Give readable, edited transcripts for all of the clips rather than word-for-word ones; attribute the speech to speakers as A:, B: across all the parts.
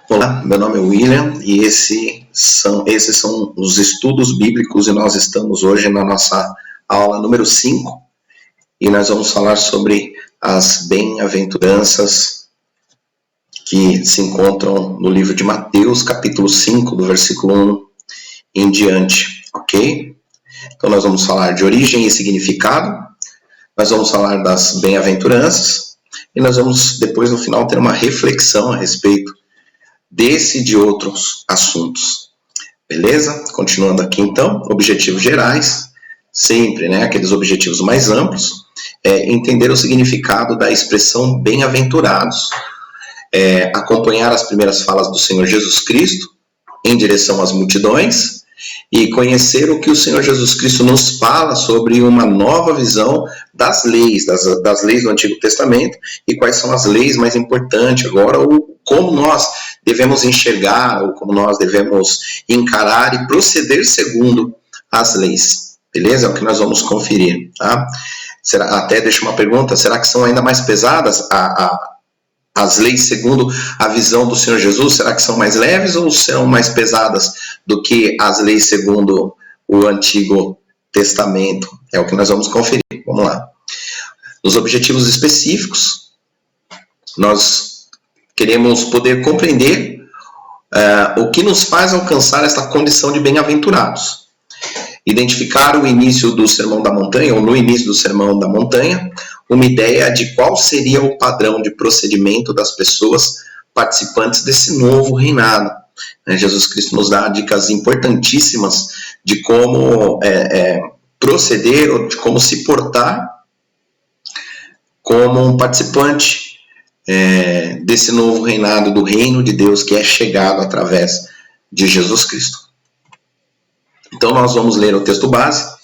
A: Olá, meu nome é William e esses são os estudos bíblicos e nós estamos hoje na nossa aula número 5 e nós vamos falar sobre as bem-aventuranças que se encontram no livro de Mateus, capítulo 5, do versículo 1 em diante, ok? Então nós vamos falar de origem e significado, nós vamos falar das bem-aventuranças e nós vamos depois no final ter uma reflexão a respeito desse e de outros assuntos. Beleza? Continuando aqui então, objetivos gerais, sempre, aqueles objetivos mais amplos, entender o significado da expressão bem-aventurados, acompanhar as primeiras falas do Senhor Jesus Cristo em direção às multidões e conhecer o que o Senhor Jesus Cristo nos fala sobre uma nova visão das leis, das leis do Antigo Testamento e quais são as leis mais importantes agora, ou como nós devemos enxergar, ou como nós devemos encarar e proceder segundo as leis. Beleza? É o que nós vamos conferir. Tá? Até deixa uma pergunta, será que são ainda mais pesadas as leis segundo a visão do Senhor Jesus? Será que são mais leves ou são mais pesadas do que as leis segundo o Antigo Testamento? É o que nós vamos conferir. Vamos lá. Nos objetivos específicos, nós queremos poder compreender o que nos faz alcançar esta condição de bem-aventurados. Identificar o início do Sermão da Montanha, ou no início do Sermão da Montanha, uma ideia de qual seria o padrão de procedimento das pessoas participantes desse novo reinado. Jesus Cristo nos dá dicas importantíssimas de como proceder, ou de como se portar como um participante desse novo reinado, do reino de Deus que é chegado através de Jesus Cristo. Então nós vamos ler o texto base,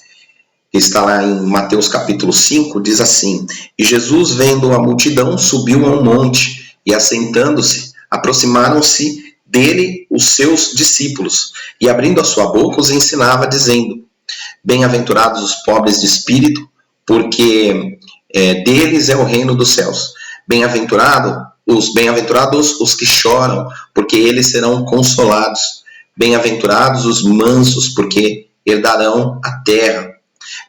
A: que está lá em Mateus capítulo 5, diz assim: E Jesus, vendo a multidão, subiu a um monte, e assentando-se, aproximaram-se dele os seus discípulos, e abrindo a sua boca os ensinava, dizendo: Bem-aventurados os pobres de espírito, porque deles é o reino dos céus. Bem-aventurados os que choram, porque eles serão consolados. Bem-aventurados os mansos, porque herdarão a terra.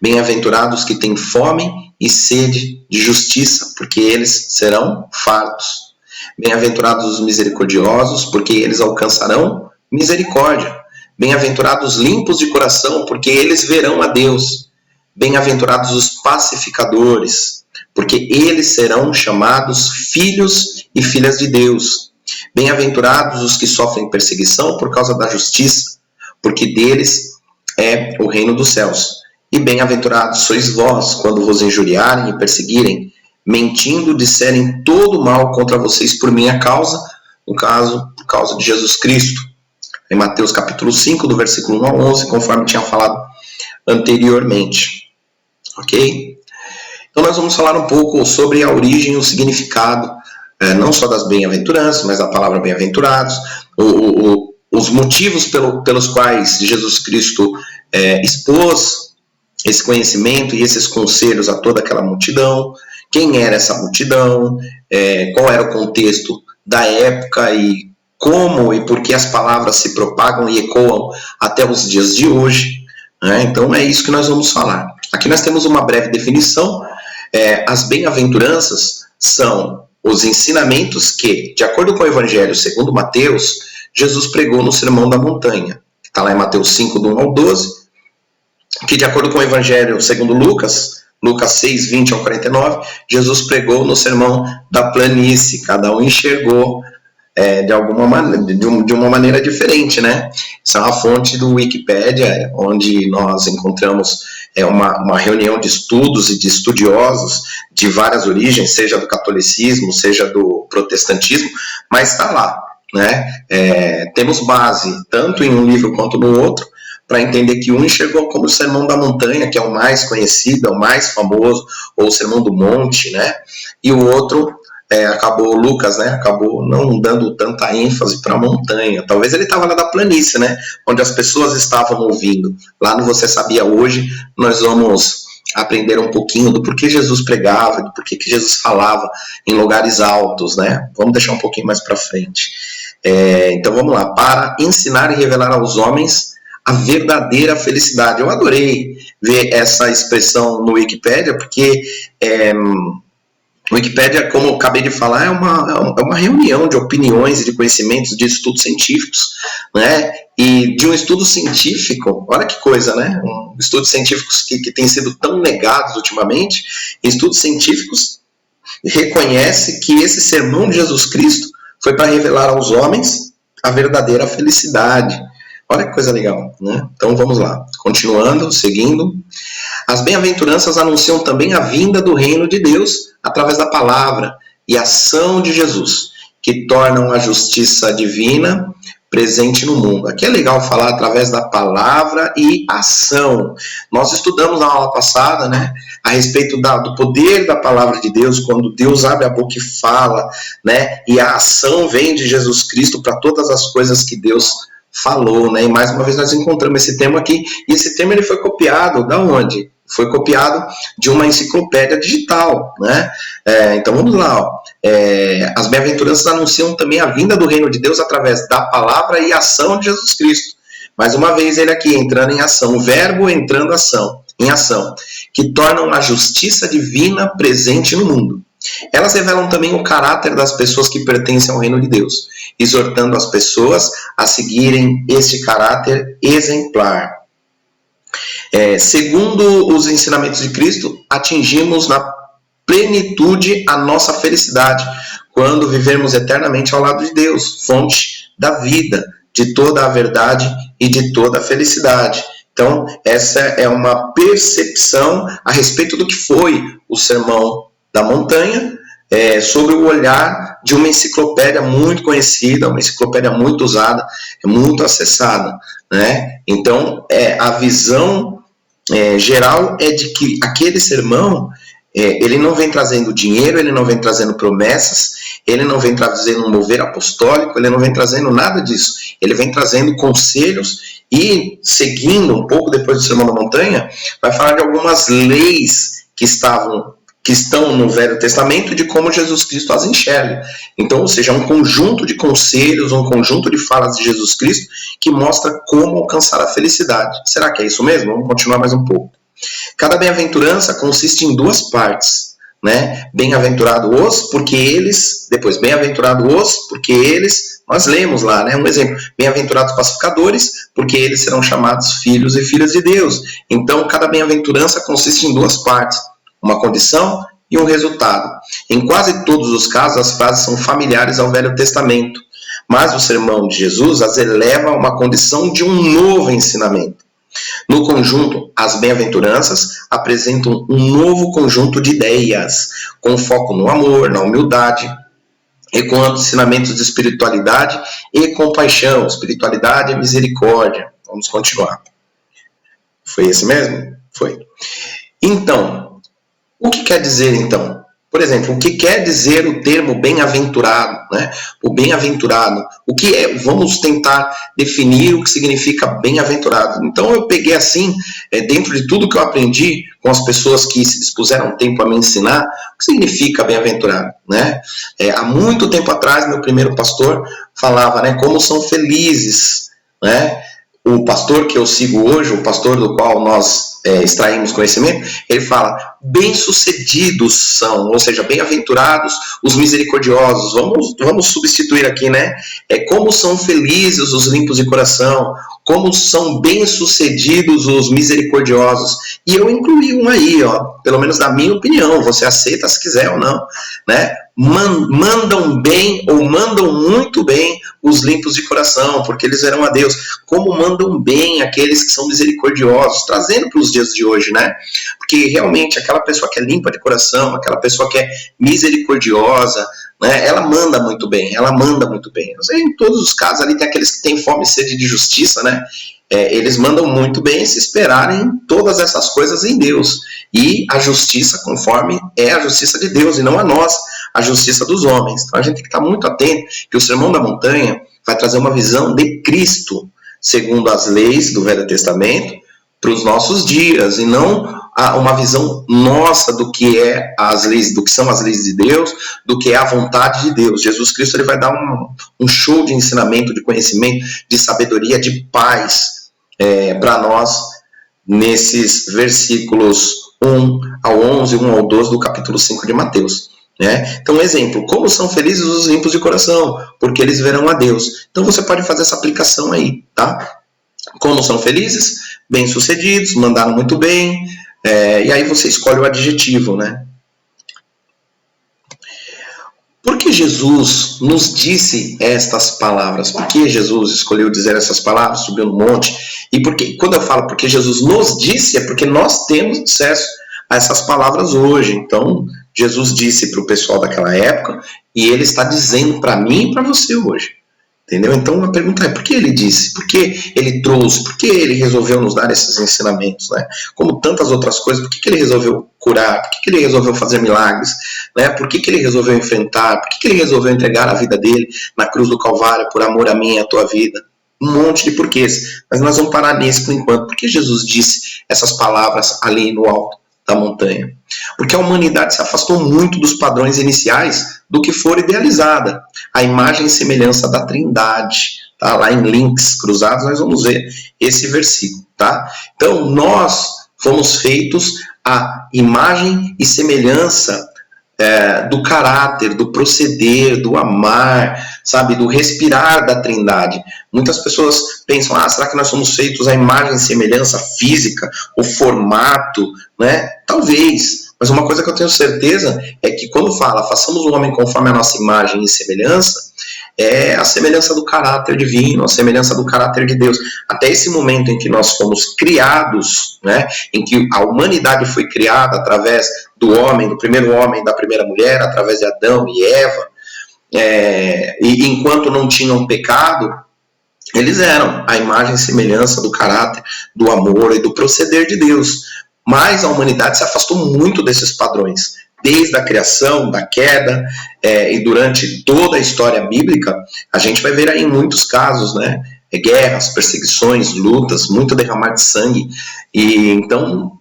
A: Bem-aventurados que têm fome e sede de justiça, porque eles serão fartos. Bem-aventurados os misericordiosos, porque eles alcançarão misericórdia. Bem-aventurados os limpos de coração, porque eles verão a Deus. Bem-aventurados os pacificadores, porque eles serão chamados filhos e filhas de Deus. Bem-aventurados os que sofrem perseguição por causa da justiça, porque deles é o reino dos céus. E bem-aventurados sois vós, quando vos injuriarem e perseguirem, mentindo, disserem todo mal contra vocês por minha causa, no caso, por causa de Jesus Cristo. Em Mateus capítulo 5, do versículo 1 a 11, conforme tinha falado anteriormente. Ok? Então nós vamos falar um pouco sobre a origem e o significado, não só das bem-aventuranças, mas da palavra bem-aventurados, os motivos pelos quais Jesus Cristo expôs esse conhecimento e esses conselhos a toda aquela multidão, quem era essa multidão, qual era o contexto da época e como e por que as palavras se propagam e ecoam até os dias de hoje. Então é isso que nós vamos falar. Aqui nós temos uma breve definição. As bem-aventuranças são os ensinamentos que, de acordo com o Evangelho segundo Mateus, Jesus pregou no Sermão da Montanha, que está lá em Mateus 5, do 1 ao 12, que de acordo com o Evangelho segundo Lucas 6, 20 ao 49, Jesus pregou no Sermão da Planície. Cada um enxergou de uma maneira diferente, Essa é uma fonte do Wikipédia, onde nós encontramos uma reunião de estudos e de estudiosos de várias origens, seja do catolicismo, seja do protestantismo, mas está lá, temos base tanto em um livro quanto no outro, para entender que um enxergou como o Sermão da Montanha, que é o mais conhecido, é o mais famoso, ou o Sermão do Monte, e o outro Lucas acabou não dando tanta ênfase para a montanha. Talvez ele estava lá da planície, onde as pessoas estavam ouvindo. Lá no Você Sabia Hoje, nós vamos aprender um pouquinho do porquê Jesus pregava, do porquê que Jesus falava em lugares altos, Vamos deixar um pouquinho mais para frente. Então vamos lá, para ensinar e revelar aos homens a verdadeira felicidade. Eu adorei ver essa expressão no Wikipédia, porque o Wikipédia, como eu acabei de falar, é uma reunião de opiniões e de conhecimentos, de estudos científicos, né? E de um estudo científico, olha que coisa, né? Estudos científicos que têm sido tão negados ultimamente, estudos científicos reconhecem que esse sermão de Jesus Cristo foi para revelar aos homens a verdadeira felicidade. Olha que coisa legal, né? Então vamos lá, continuando, seguindo. As bem-aventuranças anunciam também a vinda do reino de Deus através da palavra e ação de Jesus, que tornam a justiça divina presente no mundo. Aqui é legal falar através da palavra e ação. Nós estudamos na aula passada, né, a respeito do poder da palavra de Deus, quando Deus abre a boca e fala, né, e a ação vem de Jesus Cristo para todas as coisas que Deus falou, né? E mais uma vez nós encontramos esse termo aqui, e esse termo ele foi copiado da onde? Foi copiado de uma enciclopédia digital, né? Então vamos lá, ó. As bem-aventuranças anunciam também a vinda do reino de Deus através da palavra e ação de Jesus Cristo. Mais uma vez ele aqui entrando em ação, o verbo entrando em ação, que tornam a justiça divina presente no mundo. Elas revelam também o caráter das pessoas que pertencem ao reino de Deus, exortando as pessoas a seguirem este caráter exemplar. Segundo os ensinamentos de Cristo, atingimos na plenitude a nossa felicidade, quando vivermos eternamente ao lado de Deus, fonte da vida, de toda a verdade e de toda a felicidade. Então, essa é uma percepção a respeito do que foi o Sermão da Montanha, sobre o olhar de uma enciclopédia muito conhecida, uma enciclopédia muito usada, muito acessada, né? Então, a visão geral é de que aquele sermão, ele não vem trazendo dinheiro, ele não vem trazendo promessas, ele não vem trazendo um mover apostólico, ele não vem trazendo nada disso. Ele vem trazendo conselhos e, seguindo um pouco depois do Sermão da Montanha, vai falar de algumas leis que estão no Velho Testamento, de como Jesus Cristo as enxerga. Então, ou seja, um conjunto de conselhos, um conjunto de falas de Jesus Cristo que mostra como alcançar a felicidade. Será que é isso mesmo? Vamos continuar mais um pouco. Cada bem-aventurança consiste em duas partes, né? Bem-aventurado-os, porque eles... Depois, bem-aventurado-os, porque eles... Nós lemos lá, né? Um exemplo. Bem-aventurados pacificadores, porque eles serão chamados filhos e filhas de Deus. Então, cada bem-aventurança consiste em duas partes. Uma condição e um resultado. Em quase todos os casos, as frases são familiares ao Velho Testamento, mas o sermão de Jesus as eleva a uma condição de um novo ensinamento. No conjunto, as bem-aventuranças apresentam um novo conjunto de ideias, com foco no amor, na humildade, e com ensinamentos de espiritualidade e compaixão. Espiritualidade e misericórdia. Vamos continuar. Foi esse mesmo? Foi. Então, o que quer dizer, então? Por exemplo, o que quer dizer o termo bem-aventurado, né? O bem-aventurado. O que é? Vamos tentar definir o que significa bem-aventurado. Então, eu peguei assim, dentro de tudo que eu aprendi com as pessoas que se dispuseram tempo a me ensinar, o que significa bem-aventurado, né? Há muito tempo atrás, meu primeiro pastor falava, né? Como são felizes, né? O pastor que eu sigo hoje, o pastor do qual nós extraímos conhecimento, ele fala, bem-sucedidos são, ou seja, bem-aventurados os misericordiosos. Vamos substituir aqui, né? Como são felizes os limpos de coração, como são bem-sucedidos os misericordiosos. E eu incluí um aí, ó, pelo menos na minha opinião, você aceita se quiser ou não, né? Mandam bem ou mandam muito bem os limpos de coração, porque eles verão a Deus. Como mandam bem aqueles que são misericordiosos, trazendo para os dias de hoje, né? Porque realmente aquela pessoa que é limpa de coração, aquela pessoa que é misericordiosa, né? Ela manda muito bem, ela manda muito bem. Eu sei, em todos os casos ali tem aqueles que têm fome e sede de justiça, né? Eles mandam muito bem se esperarem todas essas coisas em Deus. E a justiça, conforme é a justiça de Deus, e não a nossa, a justiça dos homens. Então a gente tem que estar muito atento que o Sermão da Montanha vai trazer uma visão de Cristo, segundo as leis do Velho Testamento, para os nossos dias, e não uma visão nossa do que é as leis, do que são as leis de Deus, do que é a vontade de Deus. Jesus Cristo ele vai dar um show de ensinamento, de conhecimento, de sabedoria, de paz para nós nesses versículos 1 ao 11, 1 ao 12 do capítulo 5 de Mateus. Então, exemplo, como são felizes os limpos de coração, porque eles verão a Deus. Então você pode fazer essa aplicação aí, tá? Como são felizes, bem-sucedidos, mandaram muito bem, e aí você escolhe o adjetivo, né? Por que Jesus nos disse estas palavras? Por que Jesus escolheu dizer essas palavras, subiu no monte? E porque, quando eu falo porque Jesus nos disse, é porque nós temos acesso a essas palavras hoje. Então, Jesus disse para o pessoal daquela época e ele está dizendo para mim e para você hoje. Entendeu? Então a pergunta é, por que ele disse? Por que ele trouxe? Por que ele resolveu nos dar esses ensinamentos? Né? Como tantas outras coisas, por que ele resolveu curar? Por que ele resolveu fazer milagres? Né? Por que ele resolveu enfrentar? Por que ele resolveu entregar a vida dele na cruz do Calvário por amor a mim e a tua vida? Um monte de porquês. Mas nós vamos parar nisso por enquanto. Por que Jesus disse essas palavras ali no alto da montanha? Porque a humanidade se afastou muito dos padrões iniciais do que for idealizada. A imagem e semelhança da Trindade. Tá? Lá em links cruzados nós vamos ver esse versículo. Tá? Então nós fomos feitos à imagem e semelhança do caráter, do proceder, do amar, sabe, do respirar da Trindade. Muitas pessoas pensam, será que nós somos feitos à imagem e semelhança física, o formato, né? Talvez, mas uma coisa que eu tenho certeza é que quando fala, façamos o homem conforme a nossa imagem e semelhança, é a semelhança do caráter divino, a semelhança do caráter de Deus. Até esse momento em que nós fomos criados, né, em que a humanidade foi criada através do homem, do primeiro homem, da primeira mulher, através de Adão e Eva, e enquanto não tinham pecado, eles eram a imagem e semelhança do caráter, do amor e do proceder de Deus. Mas a humanidade se afastou muito desses padrões. Desde a criação, da queda, e durante toda a história bíblica, a gente vai ver aí muitos casos, né? Guerras, perseguições, lutas, muito derramar de sangue. E então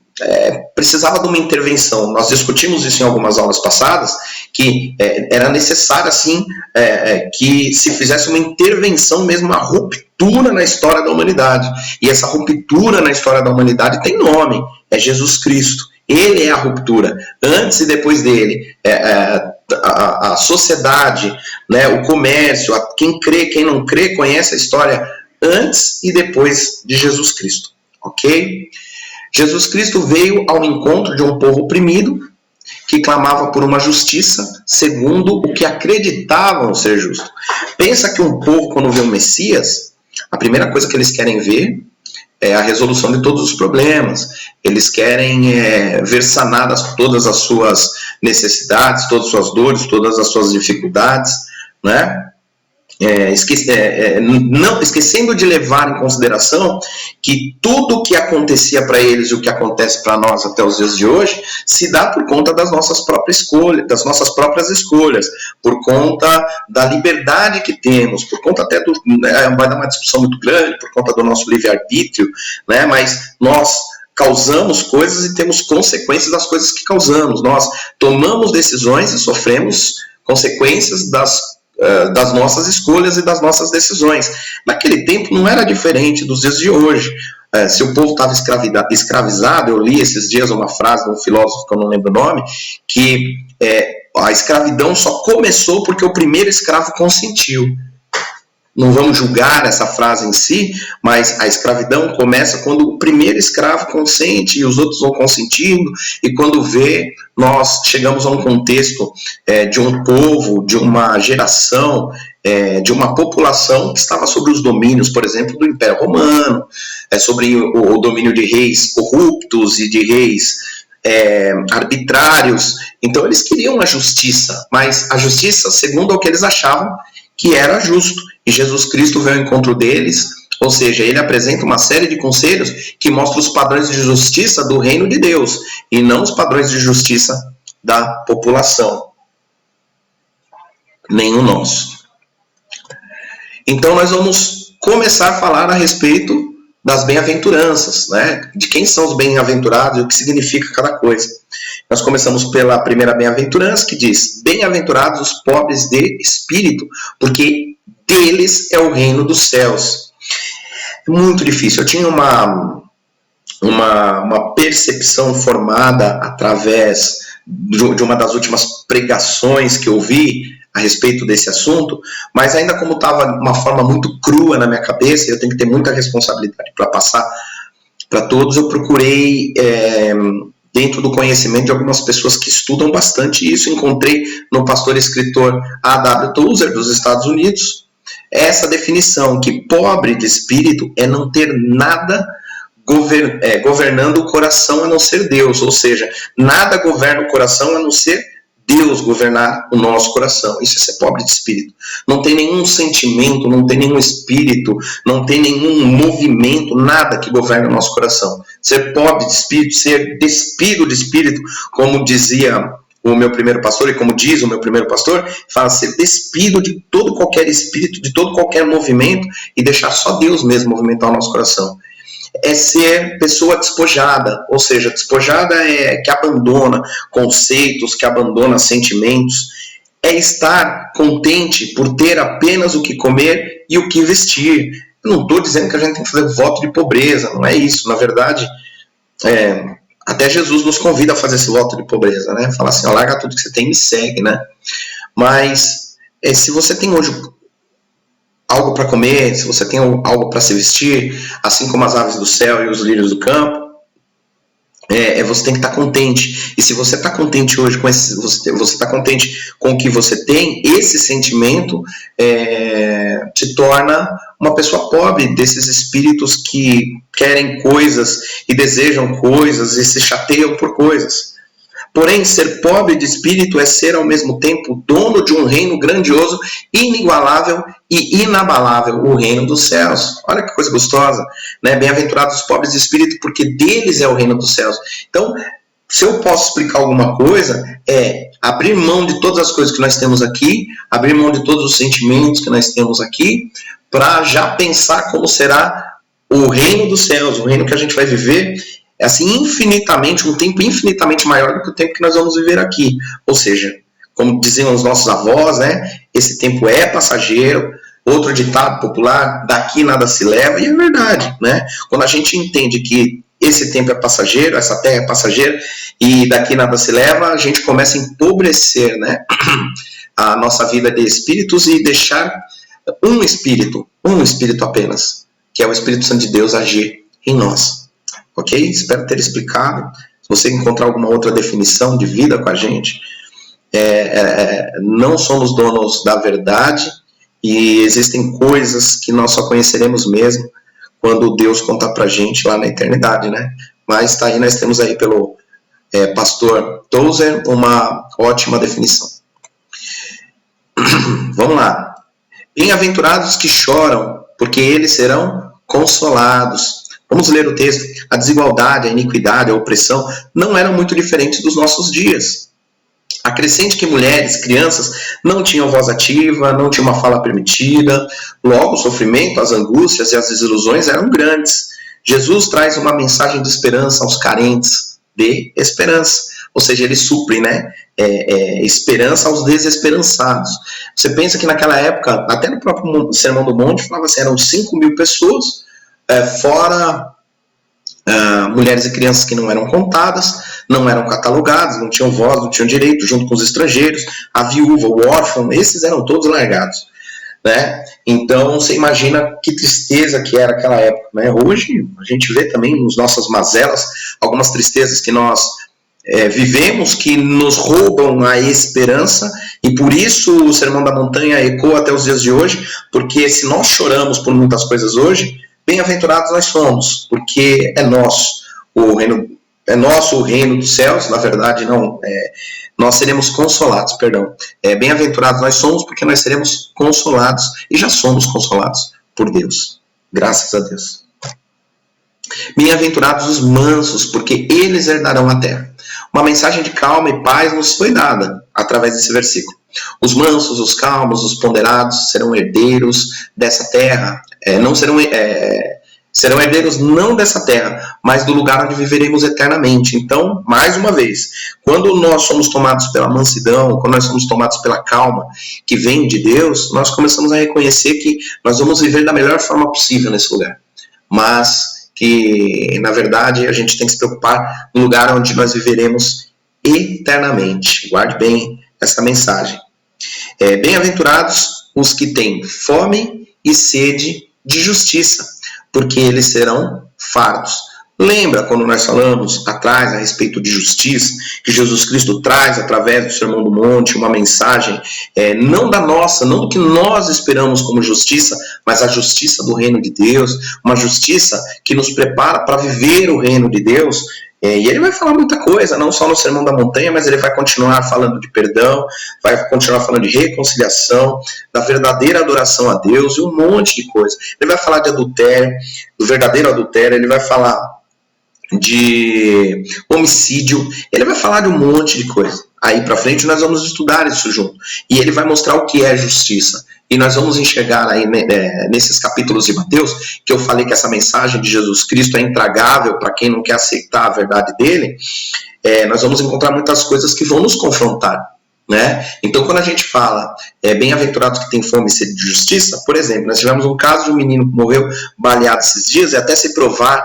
A: precisava de uma intervenção. Nós discutimos isso em algumas aulas passadas, que era necessário assim, que se fizesse uma intervenção mesmo, uma ruptura na história da humanidade. E essa ruptura na história da humanidade tem nome, é Jesus Cristo. Ele é a ruptura. Antes e depois dele, a sociedade, né, o comércio, quem crê, quem não crê, conhece a história antes e depois de Jesus Cristo. Ok? Jesus Cristo veio ao encontro de um povo oprimido, que clamava por uma justiça segundo o que acreditavam ser justo. Pensa que um povo, quando vê o Messias, a primeira coisa que eles querem ver é a resolução de todos os problemas. Eles querem ver sanadas todas as suas necessidades, todas as suas dores, todas as suas dificuldades, né? Não esquecendo de levar em consideração que tudo o que acontecia para eles e o que acontece para nós até os dias de hoje se dá por conta das nossas próprias escolhas, por conta da liberdade que temos, por conta até vai dar uma discussão muito grande, por conta do nosso livre-arbítrio, né? Mas nós causamos coisas e temos consequências das coisas que causamos. Nós tomamos decisões e sofremos consequências das nossas escolhas e das nossas decisões. Naquele tempo não era diferente dos dias de hoje. Se o povo estava escravizado, eu li esses dias uma frase de um filósofo que eu não lembro o nome, que a escravidão só começou porque o primeiro escravo consentiu. Não vamos julgar essa frase em si, mas a escravidão começa quando o primeiro escravo consente e os outros vão consentindo, e quando vê, nós chegamos a um contexto de um povo, de uma geração, de uma população que estava sob os domínios, por exemplo, do Império Romano, sobre o domínio de reis corruptos e de reis arbitrários. Então eles queriam a justiça, mas a justiça segundo o que eles achavam que era justo. E Jesus Cristo veio ao encontro deles, ou seja, ele apresenta uma série de conselhos que mostram os padrões de justiça do reino de Deus, e não os padrões de justiça da população, nem o nosso. Então nós vamos começar a falar a respeito das bem-aventuranças, né? De quem são os bem-aventurados e o que significa cada coisa. Nós começamos pela primeira bem-aventurança, que diz: bem-aventurados os pobres de espírito, porque deles é o reino dos céus. Muito difícil. Eu tinha uma percepção formada através de uma das últimas pregações que eu vi a respeito desse assunto, mas ainda como estava de uma forma muito crua na minha cabeça, eu tenho que ter muita responsabilidade para passar para todos, eu procurei, dentro do conhecimento de algumas pessoas que estudam bastante isso, encontrei no pastor e escritor A.W. Tozer, dos Estados Unidos, essa definição, que pobre de espírito é não ter nada governando o coração a não ser Deus, ou seja, nada governa o coração a não ser Deus governar o nosso coração. Isso é ser pobre de espírito. Não tem nenhum sentimento, não tem nenhum espírito, não tem nenhum movimento, nada que governe o nosso coração. Ser pobre de espírito, ser despido de espírito, como dizia o meu primeiro pastor, e como diz o meu primeiro pastor, fala ser despido de todo qualquer espírito, de todo qualquer movimento, e deixar só Deus mesmo movimentar o nosso coração. É ser pessoa despojada, ou seja, despojada é que abandona conceitos, que abandona sentimentos, é estar contente por ter apenas o que comer e o que vestir. Eu não estou dizendo que a gente tem que fazer voto de pobreza, não é isso, na verdade, até Jesus nos convida a fazer esse voto de pobreza, né? Fala assim, ó, larga tudo que você tem e me segue, né? Mas se você tem hoje algo para comer, se você tem algo para se vestir, assim como as aves do céu e os lírios do campo, você tem que estar contente. E se você está contente hoje com você está contente com o que você tem, esse sentimento te torna uma pessoa pobre desses espíritos que querem coisas e desejam coisas e se chateiam por coisas. Porém, ser pobre de espírito é ser ao mesmo tempo dono de um reino grandioso, inigualável e inabalável, o reino dos céus. Olha que coisa gostosa, né? Bem-aventurados os pobres de espírito, porque deles é o reino dos céus. Então, se eu posso explicar alguma coisa, abrir mão de todas as coisas que nós temos aqui, abrir mão de todos os sentimentos que nós temos aqui, para já pensar como será o reino dos céus, o reino que a gente vai viver, assim, infinitamente, um tempo infinitamente maior do que o tempo que nós vamos viver aqui. Ou seja, como diziam os nossos avós, né? Esse tempo é passageiro. Outro ditado popular, daqui nada se leva, e é verdade, né? Quando a gente entende que esse tempo é passageiro, essa terra é passageira, e daqui nada se leva, a gente começa a empobrecer, né? A nossa vida de espíritos e deixar um espírito apenas, que é o Espírito Santo de Deus agir em nós. Ok? Espero ter explicado. Se você encontrar alguma outra definição de vida com a gente, não somos donos da verdade e existem coisas que nós só conheceremos mesmo quando Deus contar pra gente lá na eternidade, né? Mas tá aí, nós temos aí pelo pastor Tozer uma ótima definição. Vamos lá. Bem-aventurados que choram, porque eles serão consolados. Vamos ler o texto. A desigualdade, a iniquidade, a opressão não eram muito diferentes dos nossos dias. Acrescente que mulheres, crianças não tinham voz ativa, não tinham uma fala permitida. Logo, o sofrimento, as angústias e as desilusões eram grandes. Jesus traz uma mensagem de esperança aos carentes de esperança. Ou seja, ele supre, né? Esperança aos desesperançados. Você pensa que naquela época, até no próprio Sermão do Monte, falava assim, eram 5.000 pessoas, fora mulheres e crianças que não eram contadas, não eram catalogadas, não tinham voz, não tinham direito, junto com os estrangeiros, a viúva, o órfão, esses eram todos largados, né? Então você imagina que tristeza que era aquela época, né? Hoje a gente vê também nas nossas mazelas algumas tristezas que nós vivemos, que nos roubam a esperança, e por isso o Sermão da Montanha ecoa até os dias de hoje, porque se nós choramos por muitas coisas hoje, bem-aventurados nós somos, porque é nosso o reino dos céus, na verdade não, nós seremos consolados, perdão. Bem-aventurados nós somos porque nós seremos consolados, e já somos consolados por Deus, graças a Deus. Bem-aventurados os mansos, porque eles herdarão a terra. Uma mensagem de calma e paz nos foi dada através desse versículo. Os mansos, os calmos, os ponderados serão herdeiros dessa terra. Não serão Serão herdeiros não dessa terra, mas do lugar onde viveremos eternamente. Então, mais uma vez, quando nós somos tomados pela mansidão, quando nós somos tomados pela calma que vem de Deus, nós começamos a reconhecer que nós vamos viver da melhor forma possível nesse lugar. Mas que, na verdade, a gente tem que se preocupar no lugar onde nós viveremos eternamente. Guarde bem essa mensagem. Bem-aventurados os que têm fome e sede de justiça, porque eles serão fartos. Lembra quando nós falamos atrás a respeito de justiça, que Jesus Cristo traz através do Sermão do Monte uma mensagem não da nossa, não do que nós esperamos como justiça, mas a justiça do reino de Deus, uma justiça que nos prepara para viver o reino de Deus. E ele vai falar muita coisa, não só no Sermão da Montanha, mas ele vai continuar falando de perdão, vai continuar falando de reconciliação, da verdadeira adoração a Deus e um monte de coisa. Ele vai falar de adultério, do verdadeiro adultério, ele vai falar de homicídio, ele vai falar de um monte de coisa. Aí para frente nós vamos estudar isso junto. E ele vai mostrar o que é justiça. E nós vamos enxergar aí nesses capítulos de Mateus, que eu falei que essa mensagem de Jesus Cristo é intragável para quem não quer aceitar a verdade dele. Nós vamos encontrar muitas coisas que vão nos confrontar. Né? Então quando a gente fala bem-aventurados que têm fome e sede de justiça, por exemplo, nós tivemos um caso de um menino que morreu baleado esses dias, e até se provar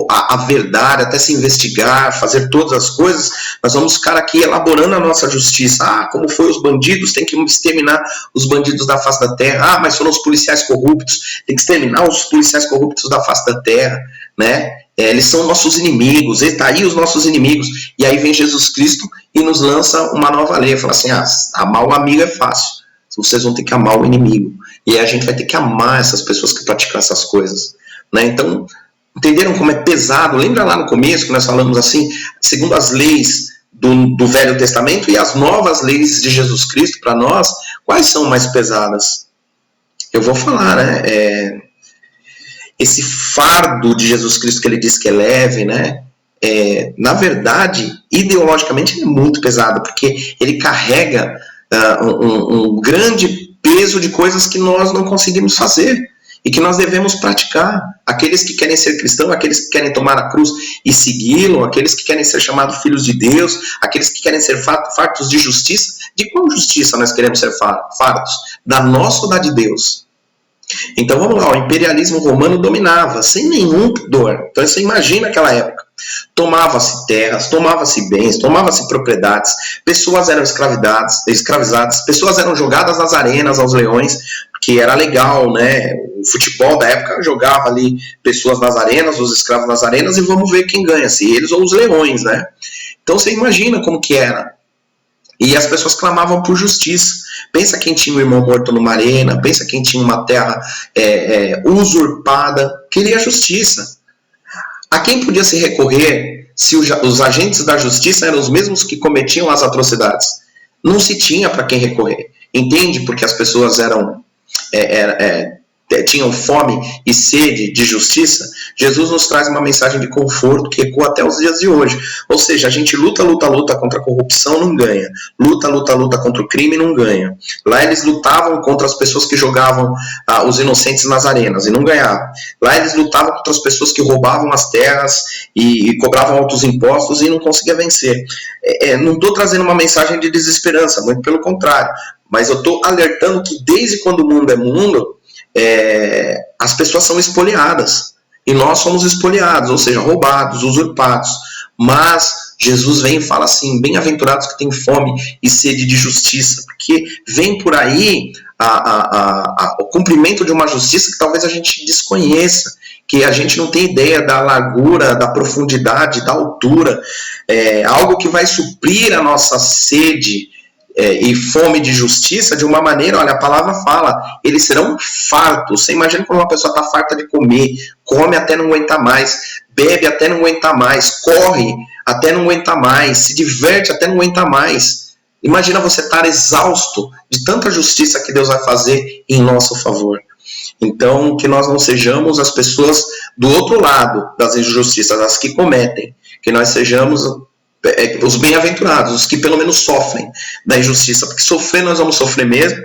A: a verdade, até se investigar, fazer todas as coisas, nós vamos ficar aqui elaborando a nossa justiça. Como foi os bandidos, tem que exterminar os bandidos da face da terra. Mas foram os policiais corruptos, tem que exterminar os policiais corruptos da face da terra, né? Eles são nossos inimigos, está aí os nossos inimigos. E aí vem Jesus Cristo e nos lança uma nova lei, fala assim, amar o amigo é fácil, vocês vão ter que amar o inimigo. E aí a gente vai ter que amar essas pessoas que praticam essas coisas, né? Então, entenderam como é pesado? Lembra lá no começo que nós falamos assim, segundo as leis do Velho Testamento e as novas leis de Jesus Cristo para nós, quais são mais pesadas? Eu vou falar, né? Esse fardo de Jesus Cristo que ele diz que é leve, né? Na verdade, ideologicamente ele é muito pesado, porque ele carrega um grande peso de coisas que nós não conseguimos fazer e que nós devemos praticar. Aqueles que querem ser cristãos, aqueles que querem tomar a cruz e segui-lo, aqueles que querem ser chamados filhos de Deus, aqueles que querem ser fartos de justiça. De qual justiça nós queremos ser fartos? Da nossa ou da de Deus? Então vamos lá, o imperialismo romano dominava sem nenhum pudor. Então você imagina aquela época. Tomava-se terras, tomava-se bens, tomava-se propriedades, pessoas eram escravizadas, pessoas eram jogadas nas arenas aos leões, que era legal, né? O futebol da época jogava ali pessoas nas arenas, os escravos nas arenas, e vamos ver quem ganha, se eles ou os leões, né? Então você imagina como que era. E as pessoas clamavam por justiça. Pensa quem tinha um irmão morto numa arena, pensa quem tinha uma terra usurpada, queria justiça. A quem podia se recorrer se os agentes da justiça eram os mesmos que cometiam as atrocidades? Não se tinha para quem recorrer. Entende? Porque as pessoas tinham fome e sede de justiça. Jesus nos traz uma mensagem de conforto que ecoa até os dias de hoje. Ou seja, a gente luta contra a corrupção, não ganha. Luta contra o crime, não ganha. Lá eles lutavam contra as pessoas que jogavam os inocentes nas arenas e não ganhavam. Lá eles lutavam contra as pessoas que roubavam as terras e cobravam altos impostos e não conseguiam vencer. Não estou trazendo uma mensagem de desesperança, muito pelo contrário. Mas eu estou alertando que desde quando o mundo é mundo, as pessoas são espoliadas e nós somos espoliados, ou seja, roubados, usurpados. Mas Jesus vem e fala assim: bem-aventurados que têm fome e sede de justiça, porque vem por aí o cumprimento de uma justiça que talvez a gente desconheça, que a gente não tem ideia da largura, da profundidade, da altura, algo que vai suprir a nossa sede e fome de justiça de uma maneira. Olha, a palavra fala, eles serão fartos. Você imagina quando uma pessoa está farta de comer, come até não aguentar mais, bebe até não aguentar mais, corre até não aguentar mais, se diverte até não aguentar mais. Imagina você estar exausto de tanta justiça que Deus vai fazer em nosso favor. Então, que nós não sejamos as pessoas do outro lado das injustiças, as que cometem, que nós sejamos os bem-aventurados, os que pelo menos sofrem da injustiça, porque sofrer nós vamos sofrer mesmo,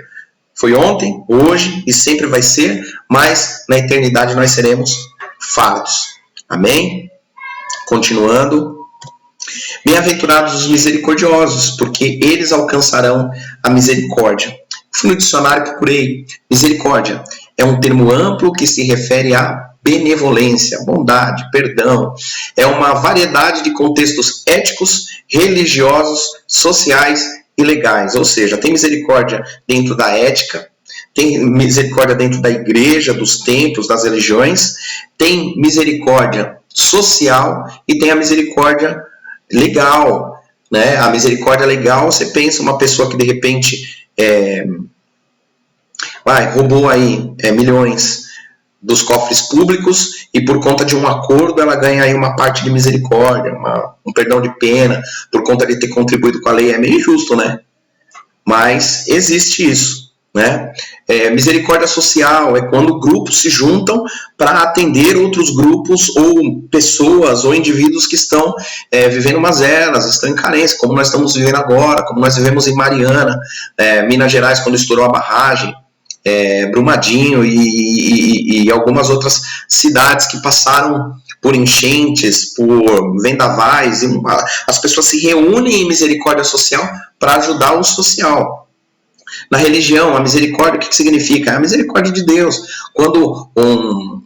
A: foi ontem, hoje e sempre vai ser, mas na eternidade nós seremos fardos. Amém? Continuando. Bem-aventurados os misericordiosos, porque eles alcançarão a misericórdia. Fui no dicionário e procurei. Misericórdia é um termo amplo que se refere a benevolência, bondade, perdão. É uma variedade de contextos éticos, religiosos, sociais e legais. Ou seja, tem misericórdia dentro da ética, tem misericórdia dentro da igreja, dos templos, das religiões, tem misericórdia social e tem a misericórdia legal, né? A misericórdia legal, você pensa uma pessoa que de repente roubou aí milhões dos cofres públicos e por conta de um acordo ela ganha aí uma parte de misericórdia, um perdão de pena por conta de ter contribuído com a lei. É meio injusto, né? Mas existe isso. Né? Misericórdia social é quando grupos se juntam para atender outros grupos ou pessoas ou indivíduos que estão vivendo mazelas, estão em carência, como nós estamos vivendo agora, como nós vivemos em Mariana, Minas Gerais, quando estourou a barragem, Brumadinho e algumas outras cidades que passaram por enchentes, por vendavais, e as pessoas se reúnem em misericórdia social para ajudar o social. Na religião, a misericórdia, o que significa? É a misericórdia de Deus. Quando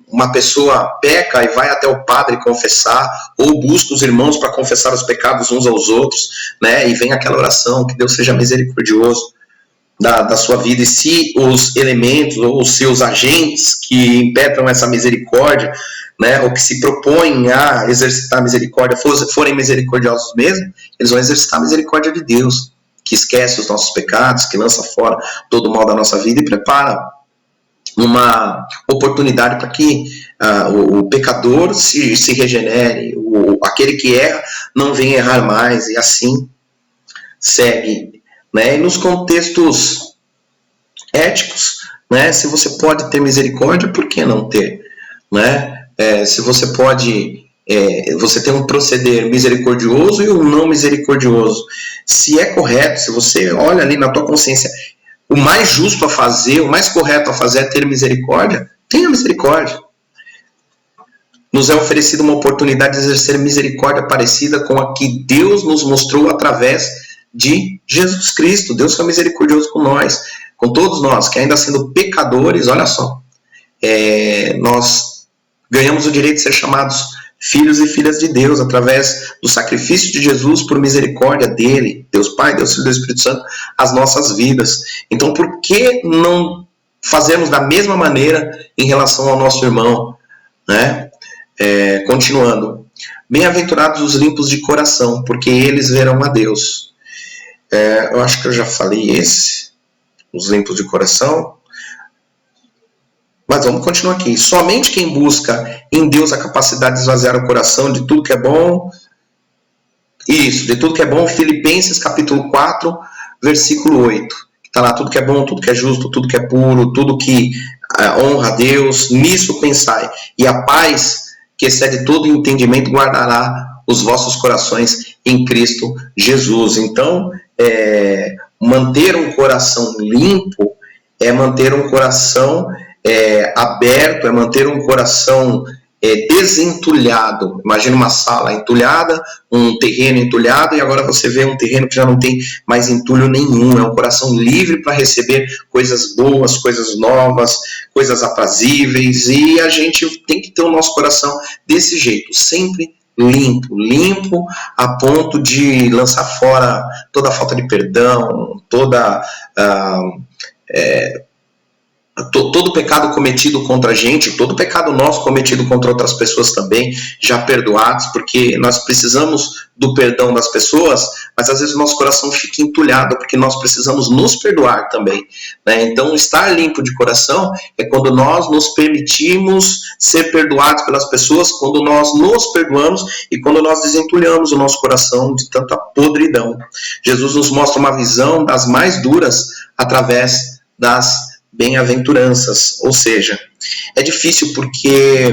A: uma pessoa peca e vai até o padre confessar, ou busca os irmãos para confessar os pecados uns aos outros, né? E vem aquela oração, que Deus seja misericordioso da sua vida. E se os elementos ou os seus agentes que impetram essa misericórdia, né, ou que se propõem a exercitar a misericórdia, forem misericordiosos mesmo, eles vão exercitar a misericórdia de Deus, que esquece os nossos pecados, que lança fora todo o mal da nossa vida e prepara uma oportunidade para que o pecador se regenere, aquele que erra não venha errar mais, e assim segue. Né? E nos contextos éticos, né, se você pode ter misericórdia, por que não ter? Né? Se você pode... você tem um proceder misericordioso e um não misericordioso. Se é correto, se você olha ali na tua consciência, o mais justo a fazer, o mais correto a fazer é ter misericórdia, tenha misericórdia. Nos é oferecida uma oportunidade de exercer misericórdia parecida com a que Deus nos mostrou através de Jesus Cristo. Deus foi misericordioso com nós, com todos nós, que ainda sendo pecadores, olha só, nós ganhamos o direito de ser chamados filhos e filhas de Deus, através do sacrifício de Jesus, por misericórdia dele, Deus Pai, Deus Filho e Deus Espírito Santo, as nossas vidas. Então, por que não fazermos da mesma maneira em relação ao nosso irmão? Né? Continuando. Bem-aventurados os limpos de coração, porque eles verão a Deus. Eu acho que eu já falei os limpos de coração. Mas vamos continuar aqui. Somente quem busca em Deus a capacidade de esvaziar o coração de tudo que é bom. Isso, de tudo que é bom. Filipenses capítulo 4, versículo 8. Está lá, tudo que é bom, tudo que é justo, tudo que é puro, tudo que honra a Deus. Nisso pensai. E a paz, que excede todo entendimento, guardará os vossos corações em Cristo Jesus. Então, manter um coração limpo é manter um coração aberto, é manter um coração desentulhado. Imagina uma sala entulhada, um terreno entulhado, e agora você vê um terreno que já não tem mais entulho nenhum. É um coração livre para receber coisas boas, coisas novas, coisas aprazíveis, e a gente tem que ter o nosso coração desse jeito, sempre limpo a ponto de lançar fora toda a falta de perdão, todo pecado cometido contra a gente, todo pecado nosso cometido contra outras pessoas também, já perdoados, porque nós precisamos do perdão das pessoas, mas às vezes o nosso coração fica entulhado, porque nós precisamos nos perdoar também. Né? Então, estar limpo de coração é quando nós nos permitimos ser perdoados pelas pessoas, quando nós nos perdoamos e quando nós desentulhamos o nosso coração de tanta podridão. Jesus nos mostra uma visão das mais duras através das bem-aventuranças, ou seja, é difícil porque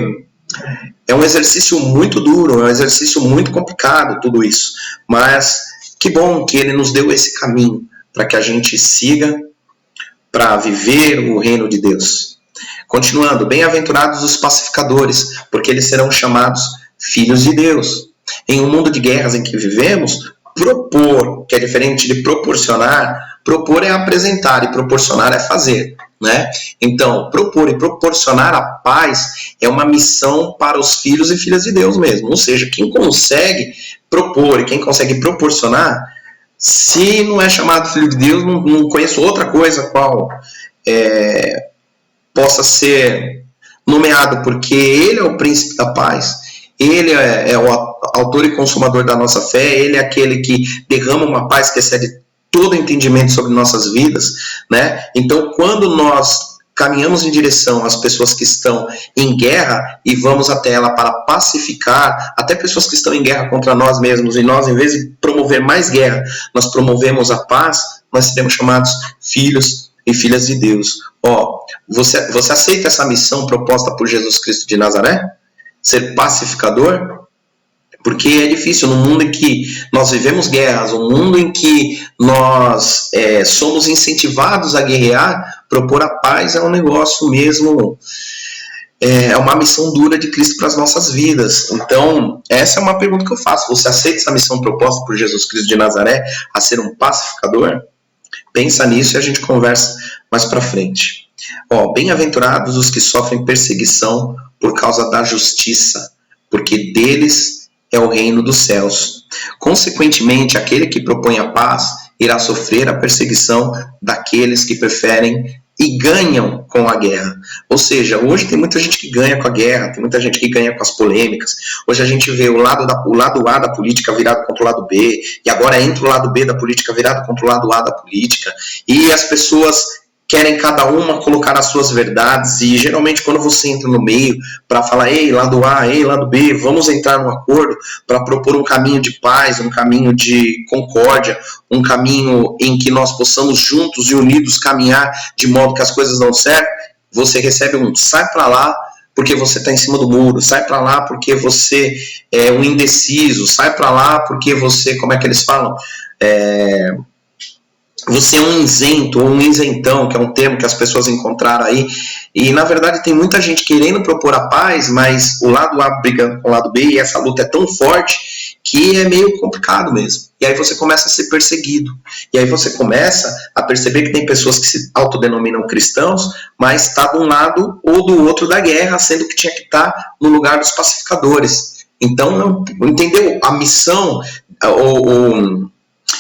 A: é um exercício muito duro, é um exercício muito complicado tudo isso, mas que bom que ele nos deu esse caminho para que a gente siga para viver o reino de Deus. Continuando, bem-aventurados os pacificadores, porque eles serão chamados filhos de Deus. Em um mundo de guerras em que vivemos, propor, que é diferente de proporcionar, propor é apresentar e proporcionar é fazer, né? Então, propor e proporcionar a paz é uma missão para os filhos e filhas de Deus mesmo. Ou seja, quem consegue propor e quem consegue proporcionar, se não é chamado filho de Deus, não conheço outra coisa qual possa ser nomeado, porque ele é o príncipe da paz, ele é o autor e consumador da nossa fé, ele é aquele que derrama uma paz que excede todo entendimento sobre nossas vidas, né? Então, quando nós caminhamos em direção às pessoas que estão em guerra e vamos até ela para pacificar, até pessoas que estão em guerra contra nós mesmos, e nós, em vez de promover mais guerra, nós promovemos a paz, nós seremos chamados filhos e filhas de Deus. Você aceita essa missão proposta por Jesus Cristo de Nazaré? Ser pacificador? Porque é difícil, no mundo em que nós vivemos guerras, um mundo em que nós somos incentivados a guerrear, propor a paz é um negócio mesmo, é uma missão dura de Cristo para as nossas vidas. Então, essa é uma pergunta que eu faço. Você aceita essa missão proposta por Jesus Cristo de Nazaré a ser um pacificador? Pensa nisso e a gente conversa mais para frente. Bem-aventurados os que sofrem perseguição por causa da justiça, porque deles é o reino dos céus. Consequentemente, aquele que propõe a paz irá sofrer a perseguição daqueles que preferem e ganham com a guerra. Ou seja, hoje tem muita gente que ganha com a guerra, tem muita gente que ganha com as polêmicas. Hoje a gente vê o lado A da política virado contra o lado B, e agora entra o lado B da política virado contra o lado A da política, e as pessoas querem cada uma colocar as suas verdades, e geralmente quando você entra no meio para falar, ei, lado A, ei, lado B, vamos entrar num acordo para propor um caminho de paz, um caminho de concórdia, um caminho em que nós possamos juntos e unidos caminhar de modo que as coisas dão certo, você recebe um sai para lá porque você está em cima do muro, sai para lá porque você é um indeciso, sai para lá porque você, como é que eles falam? Você é um isento ou um isentão, que é um termo que as pessoas encontraram aí, e na verdade tem muita gente querendo propor a paz, mas o lado A brigando com o lado B, e essa luta é tão forte que é meio complicado mesmo. E aí você começa a ser perseguido, e aí você começa a perceber que tem pessoas que se autodenominam cristãos, mas está de um lado ou do outro da guerra, sendo que tinha que estar no lugar dos pacificadores. Então, entendeu? A missão,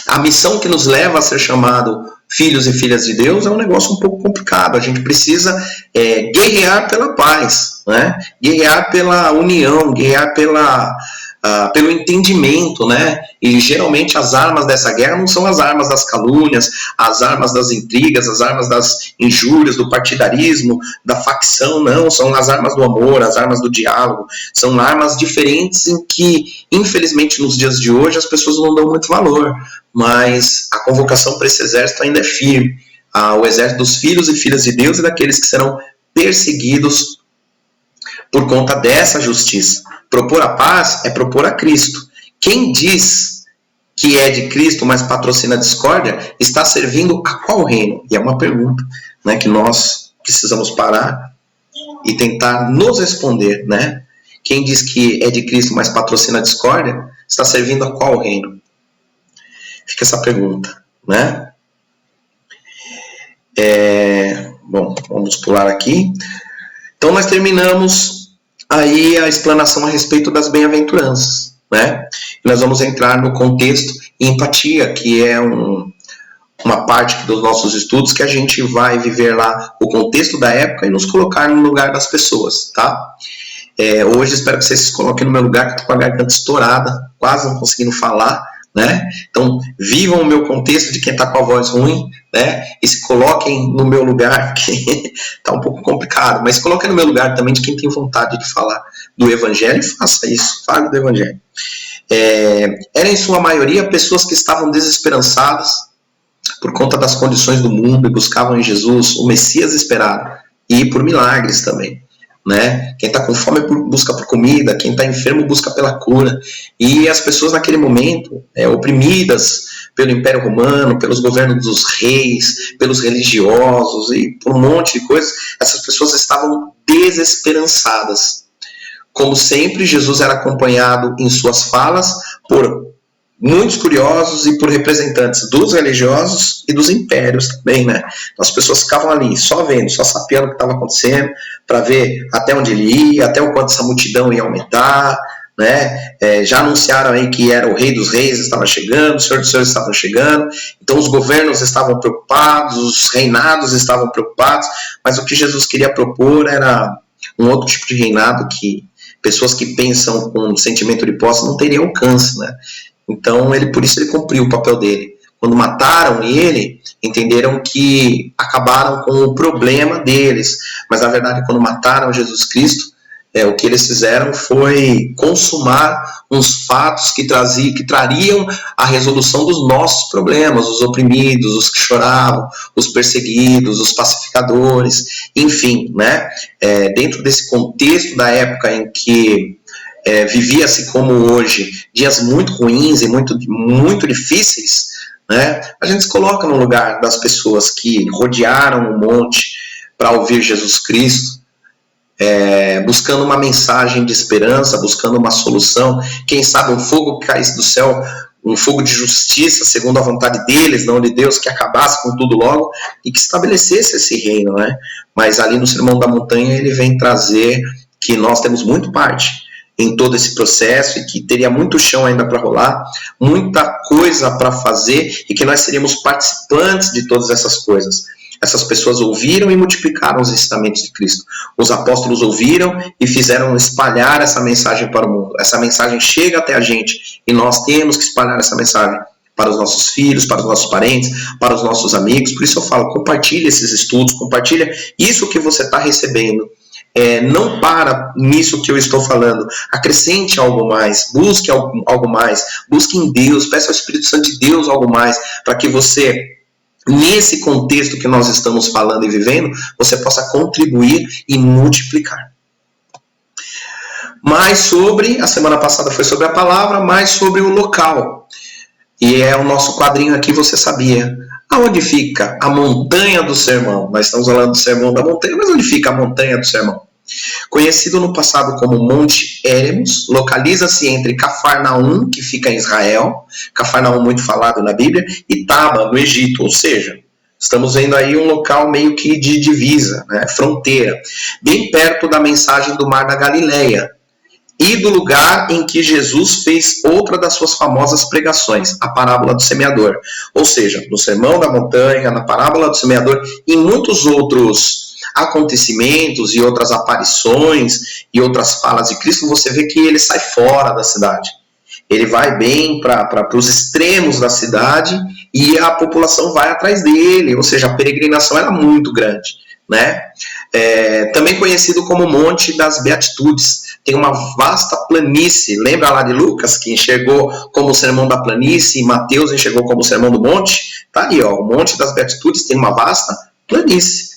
A: a missão que nos leva a ser chamado filhos e filhas de Deus é um negócio um pouco complicado. A gente precisa guerrear pela paz, né? Guerrear pela união, guerrear pelo entendimento, né? E geralmente as armas dessa guerra não são as armas das calúnias, as armas das intrigas, as armas das injúrias, do partidarismo, da facção, não. São as armas do amor, as armas do diálogo. São armas diferentes em que, infelizmente, nos dias de hoje, as pessoas não dão muito valor. Mas a convocação para esse exército ainda é firme. O exército dos filhos e filhas de Deus e daqueles que serão perseguidos por conta dessa justiça. Propor a paz é propor a Cristo. Quem diz que é de Cristo, mas patrocina a discórdia, está servindo a qual reino? E é uma pergunta, né, que nós precisamos parar e tentar nos responder, né? Quem diz que é de Cristo, mas patrocina a discórdia, está servindo a qual reino? Fica essa pergunta, né? Bom, vamos pular aqui. Então nós terminamos aí a explanação a respeito das bem-aventuranças, né? E nós vamos entrar no contexto e empatia, que é uma parte dos nossos estudos que a gente vai viver lá o contexto da época e nos colocar no lugar das pessoas, tá? Hoje espero que vocês se coloquem no meu lugar, que estou com a garganta estourada, quase não conseguindo falar, né? Então vivam o meu contexto de quem está com a voz ruim, né? E se coloquem no meu lugar, que está um pouco complicado, mas se coloquem no meu lugar também de quem tem vontade de falar do Evangelho, e faça isso, fale do Evangelho. Eram em sua maioria pessoas que estavam desesperançadas por conta das condições do mundo e buscavam em Jesus o Messias esperado, e por milagres também, né? Quem está com fome busca por comida, quem está enfermo busca pela cura, e as pessoas naquele momento, oprimidas pelo Império Romano, pelos governos dos reis, pelos religiosos e por um monte de coisas, essas pessoas estavam desesperançadas. Como sempre, Jesus era acompanhado em suas falas por muitos curiosos e por representantes dos religiosos e dos impérios também, né? Então, as pessoas ficavam ali só vendo, só sapeando o que estava acontecendo, para ver até onde ele ia, até o quanto essa multidão ia aumentar, né? Já anunciaram aí que era o Rei dos Reis estava chegando, o Senhor dos Senhores estava chegando, então os governos estavam preocupados, os reinados estavam preocupados, mas o que Jesus queria propor era um outro tipo de reinado que pessoas que pensam com sentimento de posse não teriam alcance, né? Então, por isso ele cumpriu o papel dele. Quando mataram ele, entenderam que acabaram com o problema deles. Mas, na verdade, quando mataram Jesus Cristo, o que eles fizeram foi consumar uns fatos que trariam a resolução dos nossos problemas, os oprimidos, os que choravam, os perseguidos, os pacificadores, enfim, né? Dentro desse contexto da época em que vivia-se como hoje, dias muito ruins e muito, muito difíceis, né? A gente se coloca no lugar das pessoas que rodearam o monte para ouvir Jesus Cristo, buscando uma mensagem de esperança, buscando uma solução, quem sabe um fogo que caísse do céu, um fogo de justiça, segundo a vontade deles, não de Deus, que acabasse com tudo logo e que estabelecesse esse reino, né? Mas ali no Sermão da Montanha ele vem trazer que nós temos muito parte em todo esse processo e que teria muito chão ainda para rolar, muita coisa para fazer e que nós seríamos participantes de todas essas coisas. Essas pessoas ouviram e multiplicaram os ensinamentos de Cristo. Os apóstolos ouviram e fizeram espalhar essa mensagem para o mundo. Essa mensagem chega até a gente e nós temos que espalhar essa mensagem para os nossos filhos, para os nossos parentes, para os nossos amigos. Por isso eu falo, compartilhe esses estudos, compartilha isso que você está recebendo. Não para nisso que eu estou falando, acrescente algo mais, busque algo mais, busque em Deus, peça ao Espírito Santo de Deus algo mais, para que você, nesse contexto que nós estamos falando e vivendo, você possa contribuir e multiplicar. A semana passada foi sobre a palavra, mais sobre o local, e o nosso quadrinho aqui, você sabia. Aonde fica a montanha do sermão? Nós estamos falando do sermão da montanha, mas onde fica a montanha do sermão? Conhecido no passado como Monte Éremos, localiza-se entre Cafarnaum, que fica em Israel, Cafarnaum muito falado na Bíblia, e Taba, no Egito, ou seja, estamos vendo aí um local meio que de divisa, né, fronteira, bem perto da mensagem do Mar da Galileia, e do lugar em que Jesus fez outra das suas famosas pregações, a parábola do semeador. Ou seja, no Sermão da Montanha, na parábola do semeador, e em muitos outros acontecimentos e outras aparições e outras falas de Cristo, você vê que ele sai fora da cidade. Ele vai bem para os extremos da cidade e a população vai atrás dele, ou seja, a peregrinação era muito grande, né? Também conhecido como Monte das Beatitudes. Tem uma vasta planície. Lembra lá de Lucas, que enxergou como o sermão da planície, e Mateus enxergou como o sermão do monte? Tá aí, ó, o Monte das Beatitudes tem uma vasta planície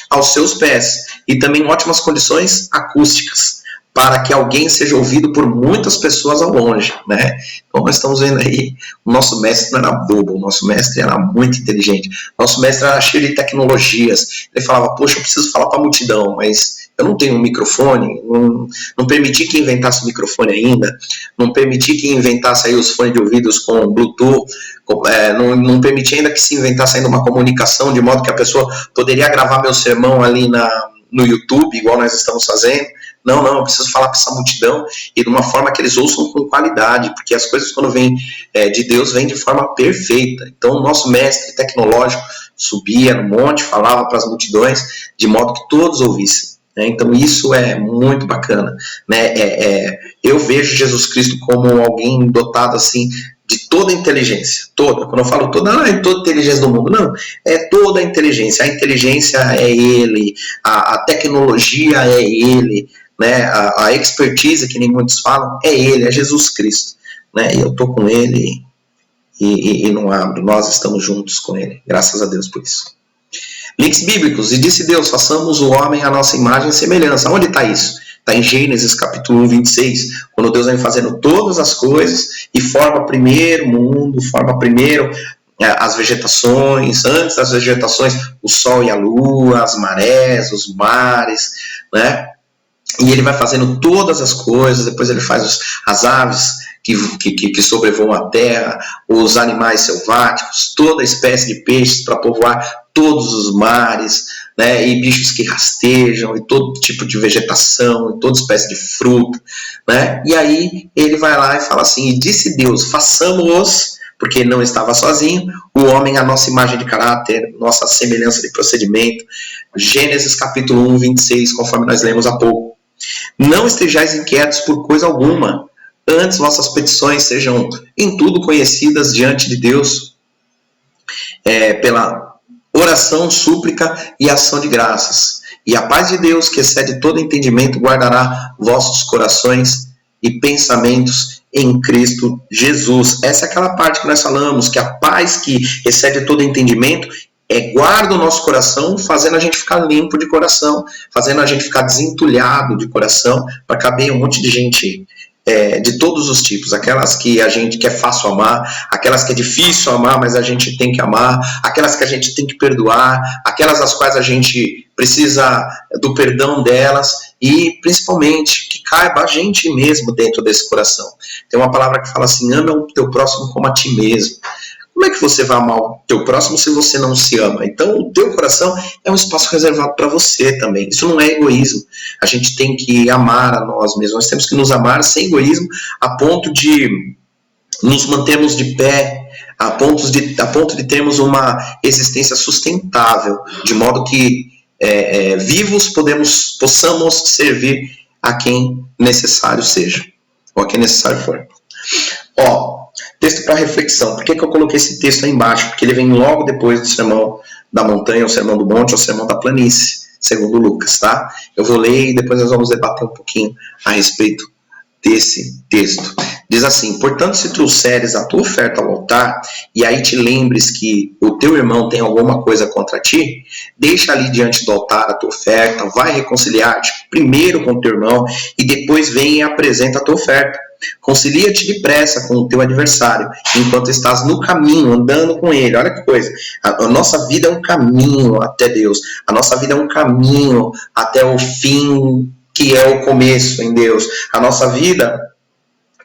A: aos seus pés e também ótimas condições acústicas para que alguém seja ouvido por muitas pessoas ao longe, né? Então nós estamos vendo aí, o nosso mestre não era bobo, o nosso mestre era muito inteligente, o nosso mestre era cheio de tecnologias. Ele falava, poxa, eu preciso falar para a multidão, mas eu não tenho um microfone, não permiti que inventasse o microfone ainda, não permiti que inventasse aí os fones de ouvidos com Bluetooth, não permiti ainda que se inventasse ainda uma comunicação de modo que a pessoa poderia gravar meu sermão ali no YouTube, igual nós estamos fazendo. Não, eu preciso falar para essa multidão e de uma forma que eles ouçam com qualidade, porque as coisas quando vêm de Deus vêm de forma perfeita. Então o nosso mestre tecnológico subia no monte, falava para as multidões, de modo que todos ouvissem. Então isso é muito bacana, né? Eu vejo Jesus Cristo como alguém dotado assim de toda a inteligência, toda. Quando eu falo toda, não é toda a inteligência do mundo, não, é toda a inteligência. A inteligência é ele, a tecnologia é ele, né? A expertise, que nem muitos falam, é ele, é Jesus Cristo, né? E eu estou com ele e não abro, nós estamos juntos com ele, graças a Deus por isso. Links bíblicos. E disse Deus, façamos o homem à nossa imagem e semelhança. Onde está isso? Está em Gênesis capítulo 26, quando Deus vem fazendo todas as coisas e forma primeiro o mundo, forma primeiro as vegetações, antes das vegetações, o sol e a lua, as marés, os mares, né? E ele vai fazendo todas as coisas, depois ele faz as aves que sobrevoam a terra, os animais selváticos, toda espécie de peixes para povoar todos os mares, né, e bichos que rastejam, e todo tipo de vegetação, e toda espécie de fruta, né? E aí ele vai lá e fala assim, e disse Deus, façamos, porque ele não estava sozinho, o homem à nossa imagem de caráter, nossa semelhança de procedimento. Gênesis capítulo 1, 26, conforme nós lemos há pouco. Não estejais inquietos por coisa alguma, antes vossas petições sejam em tudo conhecidas diante de Deus, pela oração, súplica e ação de graças. E a paz de Deus, que excede todo entendimento, guardará vossos corações e pensamentos em Cristo Jesus. Essa é aquela parte que nós falamos, que a paz que excede todo entendimento guarda o nosso coração, fazendo a gente ficar limpo de coração, fazendo a gente ficar desentulhado de coração, para caber um monte de gente de todos os tipos, aquelas que a gente que é fácil amar, aquelas que é difícil amar, mas a gente tem que amar, aquelas que a gente tem que perdoar, aquelas as quais a gente precisa do perdão delas, e principalmente que caiba a gente mesmo dentro desse coração. Tem uma palavra que fala assim, ama o teu próximo como a ti mesmo. Como é que você vai amar o teu próximo se você não se ama? Então, o teu coração é um espaço reservado para você também. Isso não é egoísmo. A gente tem que amar a nós mesmos. Nós temos que nos amar sem egoísmo, a ponto de nos mantermos de pé, a ponto de termos uma existência sustentável, de modo que vivos possamos servir a quem necessário seja, ou a quem necessário for. Texto para reflexão. Por que eu coloquei esse texto aí embaixo? Porque ele vem logo depois do sermão da montanha, o sermão do monte, ou o sermão da planície, segundo Lucas, tá? Eu vou ler e depois nós vamos debater um pouquinho a respeito desse texto. Diz assim, portanto, se trouxeres a tua oferta ao altar, e aí te lembres que o teu irmão tem alguma coisa contra ti, deixa ali diante do altar a tua oferta, vai reconciliar-te primeiro com o teu irmão, e depois vem e apresenta a tua oferta. Concilia-te depressa com o teu adversário, enquanto estás no caminho, andando com ele. Olha que coisa, a nossa vida é um caminho até Deus, a nossa vida é um caminho até o fim, que é o começo em Deus. A nossa vida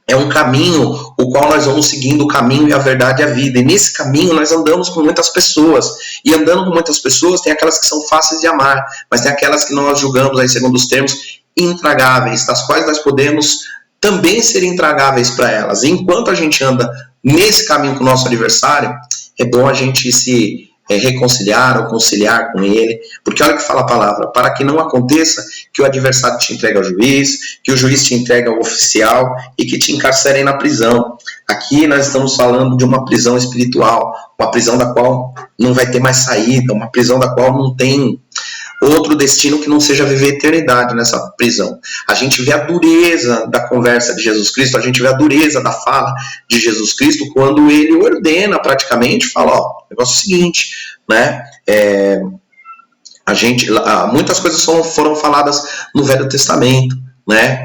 A: é um caminho o qual nós vamos seguindo o caminho e a verdade e a vida. E nesse caminho nós andamos com muitas pessoas. E andando com muitas pessoas, tem aquelas que são fáceis de amar, mas tem aquelas que nós julgamos, aí, segundo os termos, intragáveis, das quais nós podemos também ser intragáveis para elas. E enquanto a gente anda nesse caminho com o nosso adversário, é bom a gente se reconciliar ou conciliar com ele, porque olha o que fala a palavra, para que não aconteça que o adversário te entregue ao juiz, que o juiz te entregue ao oficial e que te encarcerem na prisão. Aqui nós estamos falando de uma prisão espiritual, uma prisão da qual não vai ter mais saída, uma prisão da qual não tem outro destino que não seja viver a eternidade nessa prisão. A gente vê a dureza da conversa de Jesus Cristo, a gente vê a dureza da fala de Jesus Cristo quando ele ordena praticamente, fala, o negócio é o seguinte, né? Muitas coisas foram faladas no Velho Testamento, né?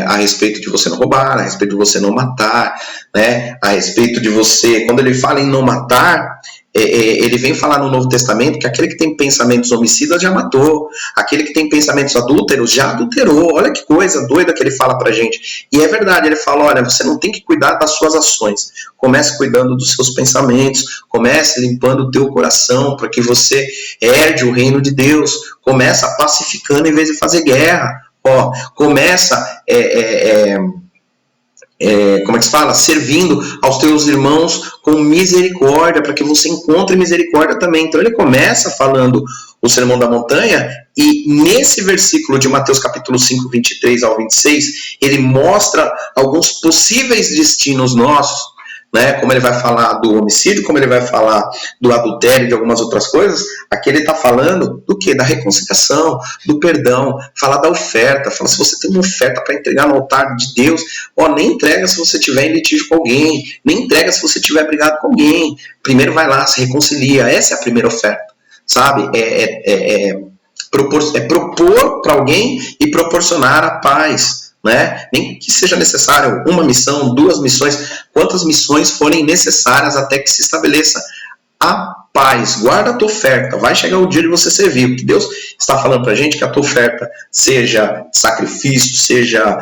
A: A respeito de você não roubar, a respeito de você não matar, né? A respeito de você, quando ele fala em não matar, ele vem falar no Novo Testamento que aquele que tem pensamentos homicidas já matou, aquele que tem pensamentos adúlteros já adulterou. Olha que coisa doida que ele fala pra gente. E é verdade, ele fala, olha, você não tem que cuidar das suas ações, comece cuidando dos seus pensamentos, comece limpando o teu coração para que você herde o reino de Deus, começa pacificando em vez de fazer guerra, começa como é que se fala? Servindo aos teus irmãos com misericórdia, para que você encontre misericórdia também. Então ele começa falando o Sermão da Montanha, e nesse versículo de Mateus capítulo 5, 23 ao 26, ele mostra alguns possíveis destinos nossos, né? Como ele vai falar do homicídio, como ele vai falar do adultério e de algumas outras coisas. Aqui ele está falando do quê? Da reconciliação, do perdão, falar da oferta. Fala, se você tem uma oferta para entregar no altar de Deus, nem entrega se você tiver em litígio com alguém, nem entrega se você tiver brigado com alguém. Primeiro vai lá, se reconcilia. Essa é a primeira oferta, sabe? Propor para alguém e proporcionar a paz, né? Nem que seja necessário uma missão, 2 missões, quantas missões forem necessárias até que se estabeleça a paz. Guarda a tua oferta, vai chegar o dia de você servir. O que Deus está falando para a gente, que a tua oferta seja sacrifício, seja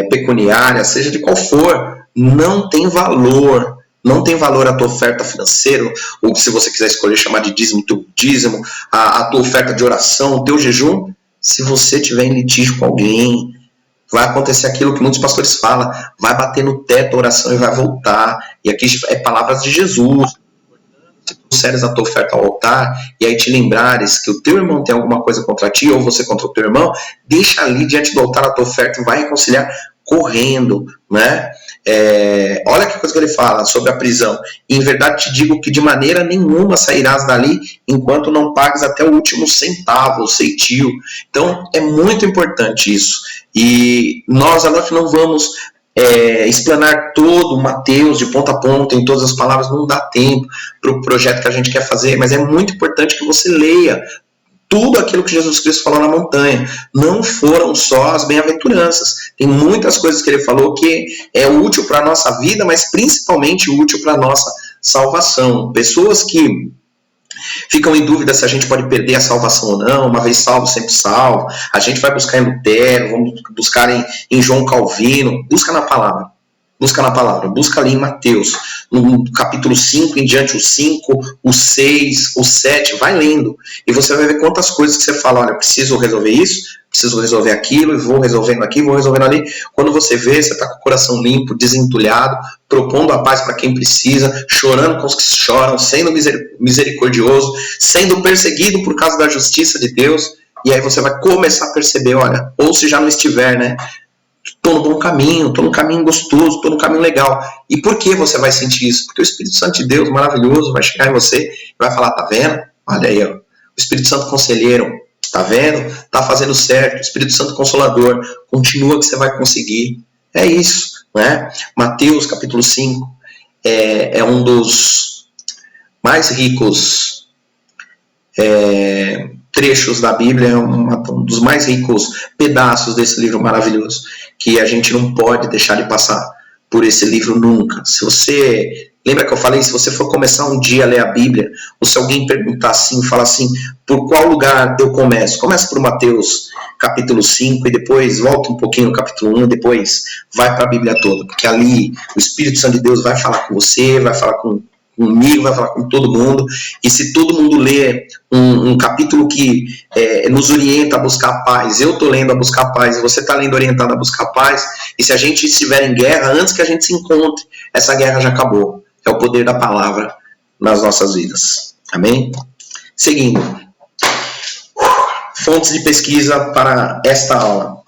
A: pecuniária, seja de qual for, não tem valor. Não tem valor a tua oferta financeira, ou se você quiser escolher chamar de dízimo, teu dízimo, a tua oferta de oração, o teu jejum, se você tiver em litígio com alguém, vai acontecer aquilo que muitos pastores falam, vai bater no teto a oração e vai voltar. E aqui é palavras de Jesus. Se tu trouxeres a tua oferta ao altar, e aí te lembrares que o teu irmão tem alguma coisa contra ti, ou você contra o teu irmão, deixa ali diante do altar a tua oferta e vai reconciliar correndo, né? Olha que coisa que ele fala sobre a prisão. Em verdade te digo que de maneira nenhuma sairás dali enquanto não pagues até o último centavo, ou ceitil. Então é muito importante isso. E nós não vamos explanar todo Mateus de ponta a ponta em todas as palavras, não dá tempo para o projeto que a gente quer fazer, mas é muito importante que você leia tudo aquilo que Jesus Cristo falou na montanha. Não foram só as bem-aventuranças. Tem muitas coisas que ele falou que é útil para a nossa vida, mas principalmente útil para a nossa salvação. Pessoas que ficam em dúvida se a gente pode perder a salvação ou não, uma vez salvo, sempre salvo. A gente vai buscar em Lutero, vamos buscar em João Calvino. Busca na palavra. Busca na palavra, busca ali em Mateus, no capítulo 5 em diante, o 5, o 6, o 7, vai lendo, e você vai ver quantas coisas que você fala, olha, preciso resolver isso, preciso resolver aquilo, e vou resolvendo aqui, vou resolvendo ali. Quando você vê, você está com o coração limpo, desentulhado, propondo a paz para quem precisa, chorando com os que choram, sendo misericordioso, sendo perseguido por causa da justiça de Deus, e aí você vai começar a perceber, olha, ou se já não estiver, né? Estou no bom caminho, estou no caminho gostoso, estou no caminho legal. E por que você vai sentir isso? Porque o Espírito Santo de Deus, maravilhoso, vai chegar em você e vai falar, tá vendo? Olha aí, ó. O Espírito Santo conselheiro, tá vendo? Tá fazendo certo. O Espírito Santo consolador, continua que você vai conseguir. É isso, né? Mateus capítulo 5 é um dos mais ricos trechos da Bíblia, é um dos mais ricos pedaços desse livro maravilhoso, que a gente não pode deixar de passar por esse livro nunca. Se você, lembra que eu falei, se você for começar um dia a ler a Bíblia, ou se alguém perguntar assim, falar assim, por qual lugar eu começo? Começa por Mateus capítulo 5 e depois volta um pouquinho no capítulo 1, depois vai para a Bíblia toda, porque ali o Espírito Santo de Deus vai falar com você, vai falar comigo, vai falar com todo mundo, e se todo mundo lê um capítulo que nos orienta a buscar paz, eu estou lendo a buscar paz, e você está lendo orientado a buscar paz, e se a gente estiver em guerra, antes que a gente se encontre, essa guerra já acabou. É o poder da palavra nas nossas vidas. Amém? Seguindo. Fontes de pesquisa para esta aula.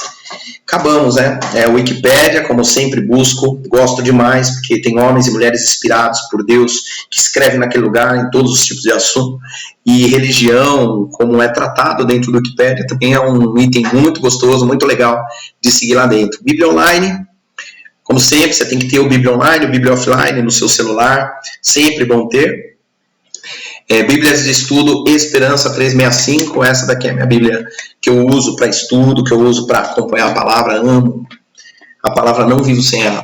A: Acabamos, né? Wikipédia, como sempre busco, gosto demais, porque tem homens e mulheres inspirados por Deus, que escrevem naquele lugar, em todos os tipos de assunto. E religião, como é tratado dentro do Wikipédia, também é um item muito gostoso, muito legal de seguir lá dentro. Bíblia Online, como sempre, você tem que ter o Bíblia Online, o Bíblia Offline no seu celular, sempre bom ter. Bíblias de estudo Esperança 365, essa daqui é a minha Bíblia que eu uso para estudo, que eu uso para acompanhar a palavra, amo a palavra, não vivo sem ela.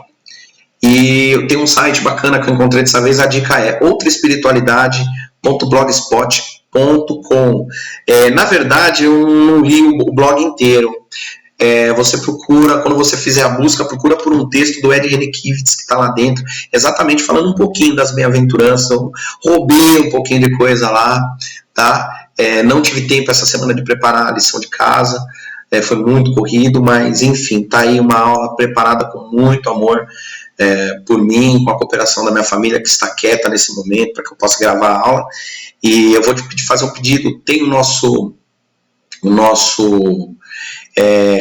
A: E eu tenho um site bacana que eu encontrei dessa vez, a dica é outraespiritualidade.blogspot.com. Na verdade, eu não li o blog inteiro. Você procura, quando você fizer a busca, procura por um texto do Ed Renekiewicz que está lá dentro, exatamente falando um pouquinho das bem-aventuranças. Eu roubei um pouquinho de coisa lá, tá? Não tive tempo essa semana de preparar a lição de casa, foi muito corrido, mas enfim, tá aí uma aula preparada com muito amor por mim, com a cooperação da minha família que está quieta nesse momento, para que eu possa gravar a aula. E eu vou te pedir, fazer um pedido, tem o nosso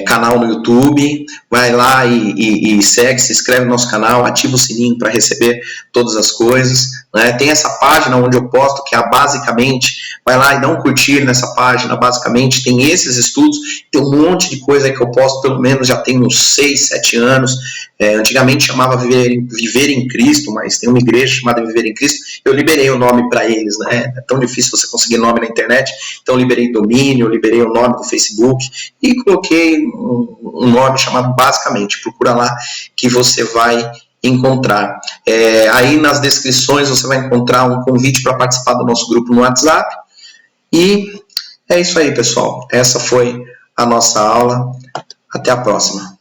A: canal no YouTube, vai lá e segue, se inscreve no nosso canal, ativa o sininho para receber todas as coisas, né? Tem essa página onde eu posto, que é basicamente, vai lá e dá um curtir nessa página, basicamente tem esses estudos, tem um monte de coisa que eu posto, pelo menos já tem uns 6, 7 anos, antigamente chamava Viver em Cristo, mas tem uma igreja chamada Viver em Cristo, eu liberei o nome para eles, né? É tão difícil você conseguir nome na internet, então eu liberei domínio, liberei o nome do Facebook e coloquei um nome chamado Basicamente, procura lá que você vai encontrar. Aí nas descrições você vai encontrar um convite para participar do nosso grupo no WhatsApp. E é isso aí, pessoal. Essa foi a nossa aula. Até a próxima.